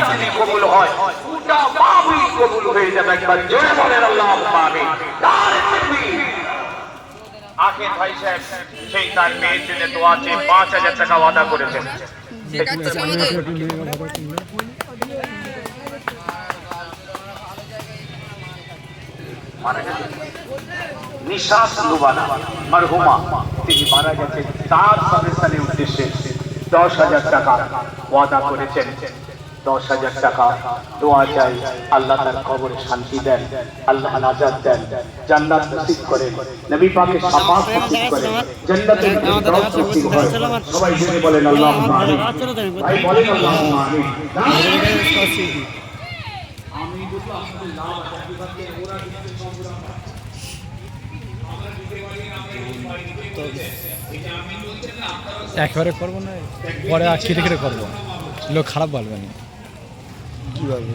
যদি কবুল হয় পুরো মাহফিল কবুল হয়ে যাবে। একবার জোরে বলেন আল্লাহুম্মা আমিন। আখের ভাই সাহেব সেই তার মেয়ের জন্য দোয়া চেয়ে 5000 টাকা ওয়াদা করেছেন। নিশাস লুবানা মারহুমা তিনি মারা গেছেন, তার সন্তানের উদ্দেশ্যে 10,000 টাকা ওয়াদা করেছেন। 10,000 টাকা দোয়া চাই, আল্লাহ তার কবরে শান্তি দেন, আল্লাহ নাজাত দেন, জান্নাত নসিব করেন, নবী পাকের শাফাত নসিব করেন, জান্নাতের ফেরদাউস নসিব হয়। সবাই জোরে বলেন আল্লাহুম্মা আমিন। ভাই বলেন আল্লাহুম্মা আমিন। আমি বলবো আপনাদের লাভ আছে, আপনি ওরা দিতে সম্পূর্ণ একবারে করবো না, পরে কেটে কেটে করবো, লোক খারাপ বলবে না। কি বলবো?